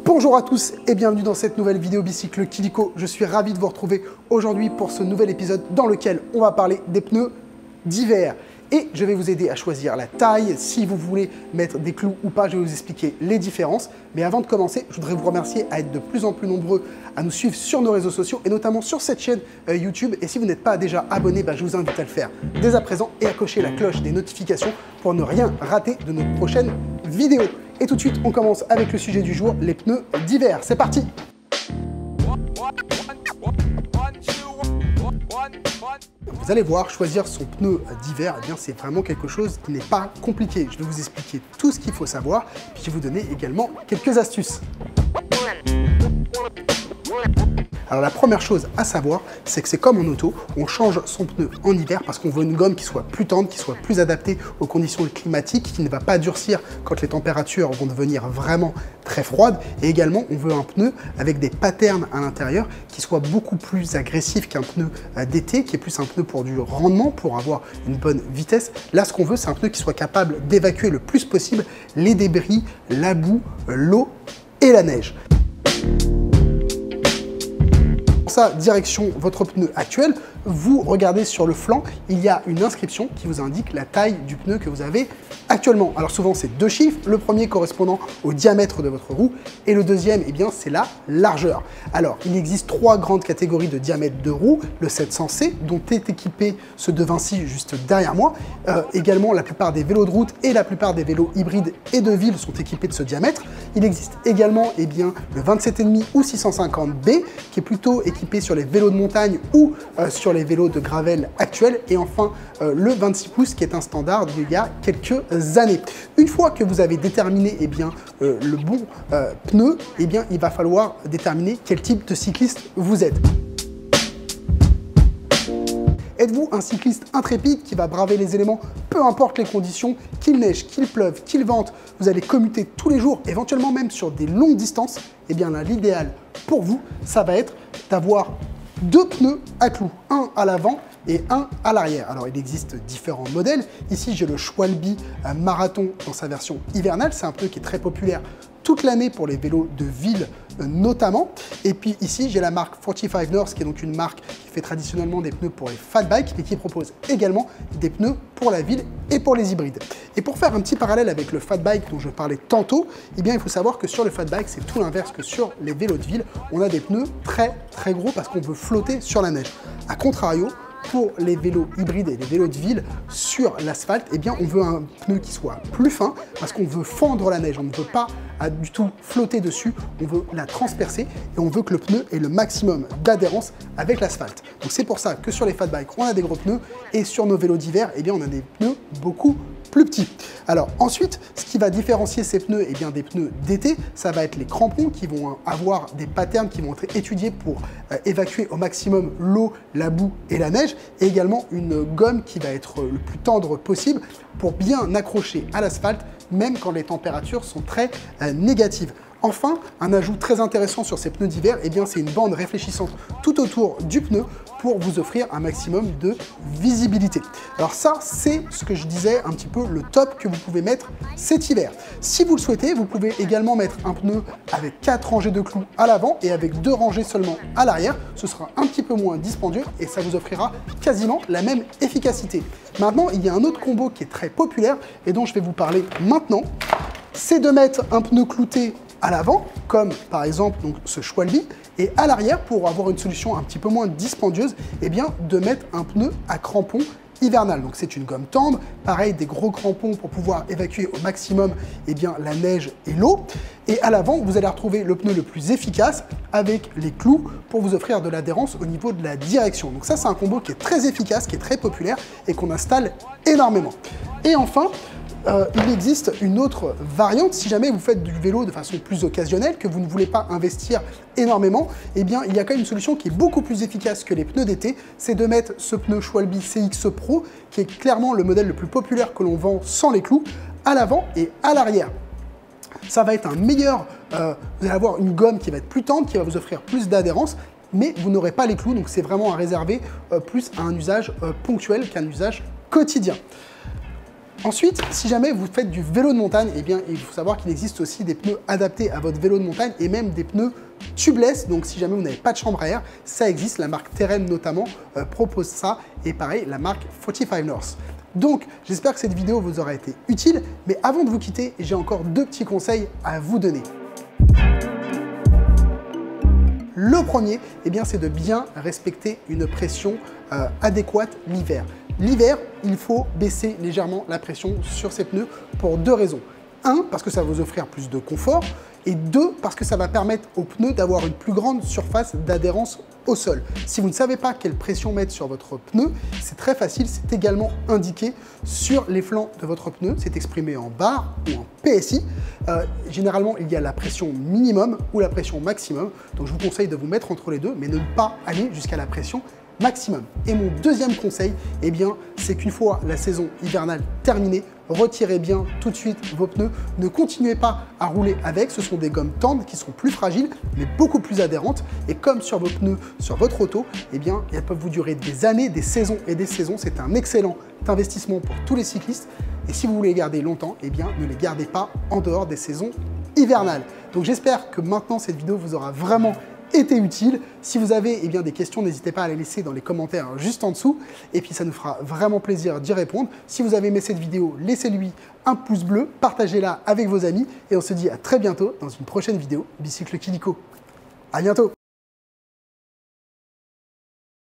Bonjour à tous et bienvenue dans cette nouvelle vidéo bicycle Kilico. Je suis ravi de vous retrouver aujourd'hui pour ce nouvel épisode dans lequel on va parler des pneus d'hiver. Et je vais vous aider à choisir la taille, si vous voulez mettre des clous ou pas, je vais vous expliquer les différences. Mais avant de commencer, je voudrais vous remercier à être de plus en plus nombreux à nous suivre sur nos réseaux sociaux et notamment sur cette chaîne YouTube. Et si vous n'êtes pas déjà abonné, je vous invite à le faire dès à présent et à cocher la cloche des notifications pour ne rien rater de nos prochaines vidéos. Et tout de suite, on commence avec le sujet du jour, les pneus d'hiver. C'est parti! Vous allez voir, choisir son pneu d'hiver, c'est vraiment quelque chose qui n'est pas compliqué. Je vais vous expliquer tout ce qu'il faut savoir, puis je vais vous donner également quelques astuces. Alors la première chose à savoir, c'est que c'est comme en auto, on change son pneu en hiver parce qu'on veut une gomme qui soit plus tendre, qui soit plus adaptée aux conditions climatiques, qui ne va pas durcir quand les températures vont devenir vraiment très froides. Et également, on veut un pneu avec des patterns à l'intérieur qui soit beaucoup plus agressif qu'un pneu d'été, qui est plus un pneu pour du rendement, pour avoir une bonne vitesse. Là, ce qu'on veut, c'est un pneu qui soit capable d'évacuer le plus possible les débris, la boue, l'eau et la neige. Ça, direction votre pneu actuel, vous regardez sur le flanc, il y a une inscription qui vous indique la taille du pneu que vous avez actuellement. Alors souvent c'est deux chiffres, le premier correspondant au diamètre de votre roue et le deuxième, c'est la largeur. Alors il existe trois grandes catégories de diamètre de roue, le 700C dont est équipé ce de Vinci juste derrière moi. Également la plupart des vélos de route et la plupart des vélos hybrides et de ville sont équipés de ce diamètre. Il existe également le 27,5 ou 650B qui est plutôt équipé sur les vélos de montagne ou sur les vélos de gravel actuels, et enfin le 26 pouces qui est un standard d'il y a quelques années. Une fois que vous avez déterminé le bon pneu, il va falloir déterminer quel type de cycliste vous êtes. Êtes-vous un cycliste intrépide qui va braver les éléments, peu importe les conditions, qu'il neige, qu'il pleuve, qu'il vente, vous allez commuter tous les jours, éventuellement même sur des longues distances, là, l'idéal pour vous, ça va être d'avoir deux pneus à clous, un à l'avant et un à l'arrière. Alors il existe différents modèles. Ici j'ai le Schwalbe Marathon dans sa version hivernale, c'est un pneu qui est très populaire toute l'année pour les vélos de ville notamment. Et puis ici j'ai la marque 45 North qui est donc une marque qui fait traditionnellement des pneus pour les fat bikes mais qui propose également des pneus pour la ville et pour les hybrides. Et pour faire un petit parallèle avec le fat bike dont je parlais tantôt, il faut savoir que sur le fat bike c'est tout l'inverse que sur les vélos de ville. On a des pneus très gros parce qu'on veut flotter sur la neige. A contrario, pour les vélos hybrides et les vélos de ville sur l'asphalte, on veut un pneu qui soit plus fin parce qu'on veut fendre la neige, on ne veut pas du tout flotter dessus, on veut la transpercer et on veut que le pneu ait le maximum d'adhérence avec l'asphalte. Donc c'est pour ça que sur les fat bikes, on a des gros pneus et sur nos vélos d'hiver, on a des pneus beaucoup plus petits. Alors ensuite, ce qui va différencier ces pneus des pneus d'été, ça va être les crampons qui vont avoir des patterns qui vont être étudiés pour évacuer au maximum l'eau, la boue et la neige, et également une gomme qui va être le plus tendre possible pour bien accrocher à l'asphalte, même quand les températures sont très négatives. Enfin, un ajout très intéressant sur ces pneus d'hiver, c'est une bande réfléchissante tout autour du pneu pour vous offrir un maximum de visibilité. Alors ça, c'est ce que je disais un petit peu le top que vous pouvez mettre cet hiver. Si vous le souhaitez, vous pouvez également mettre un pneu avec 4 rangées de clous à l'avant et avec 2 rangées seulement à l'arrière. Ce sera un petit peu moins dispendieux et ça vous offrira quasiment la même efficacité. Maintenant, il y a un autre combo qui est très populaire et dont je vais vous parler maintenant. C'est de mettre un pneu clouté à l'avant, comme par exemple ce Schwalbe, et à l'arrière, pour avoir une solution un petit peu moins dispendieuse, de mettre un pneu à crampons hivernal. Donc c'est une gomme tendre, pareil des gros crampons pour pouvoir évacuer au maximum la neige et l'eau. Et à l'avant, vous allez retrouver le pneu le plus efficace avec les clous pour vous offrir de l'adhérence au niveau de la direction. Donc ça, c'est un combo qui est très efficace, qui est très populaire et qu'on installe énormément. Et enfin, il existe une autre variante, si jamais vous faites du vélo de façon plus occasionnelle, que vous ne voulez pas investir énormément, il y a quand même une solution qui est beaucoup plus efficace que les pneus d'été, c'est de mettre ce pneu Schwalbe CX Pro, qui est clairement le modèle le plus populaire que l'on vend sans les clous, à l'avant et à l'arrière. Ça va être un meilleur, vous allez avoir une gomme qui va être plus tendre, qui va vous offrir plus d'adhérence, mais vous n'aurez pas les clous, donc c'est vraiment à réserver plus à un usage ponctuel qu'un usage quotidien. Ensuite, si jamais vous faites du vélo de montagne, eh bien, il faut savoir qu'il existe aussi des pneus adaptés à votre vélo de montagne et même des pneus tubeless. Donc, si jamais vous n'avez pas de chambre à air, ça existe. La marque Terrain notamment propose ça et pareil, la marque 45 North. Donc, j'espère que cette vidéo vous aura été utile. Mais avant de vous quitter, j'ai encore 2 petits conseils à vous donner. Le premier, eh bien, c'est de bien respecter une pression adéquate l'hiver. L'hiver, il faut baisser légèrement la pression sur ces pneus pour 2 raisons. 1, parce que ça va vous offrir plus de confort, et 2, parce que ça va permettre aux pneus d'avoir une plus grande surface d'adhérence au sol. Si vous ne savez pas quelle pression mettre sur votre pneu, c'est très facile, c'est également indiqué sur les flancs de votre pneu, c'est exprimé en bar ou en PSI. Généralement, il y a la pression minimum ou la pression maximum, donc je vous conseille de vous mettre entre les deux, mais ne pas aller jusqu'à la pression maximum. Et mon deuxième conseil, eh bien, c'est qu'une fois la saison hivernale terminée, retirez bien tout de suite vos pneus. Ne continuez pas à rouler avec. Ce sont des gommes tendres qui sont plus fragiles, mais beaucoup plus adhérentes. Et comme sur vos pneus, sur votre auto, eh bien, elles peuvent vous durer des années, des saisons et des saisons. C'est un excellent investissement pour tous les cyclistes. Et si vous voulez les garder longtemps, eh bien, ne les gardez pas en dehors des saisons hivernales. Donc j'espère que maintenant, cette vidéo vous aura vraiment été utile. Si vous avez des questions, n'hésitez pas à les laisser dans les commentaires juste en dessous. Et puis ça nous fera vraiment plaisir d'y répondre. Si vous avez aimé cette vidéo, laissez-lui un pouce bleu, partagez-la avec vos amis. Et on se dit à très bientôt dans une prochaine vidéo Bicycle Kilico. À bientôt!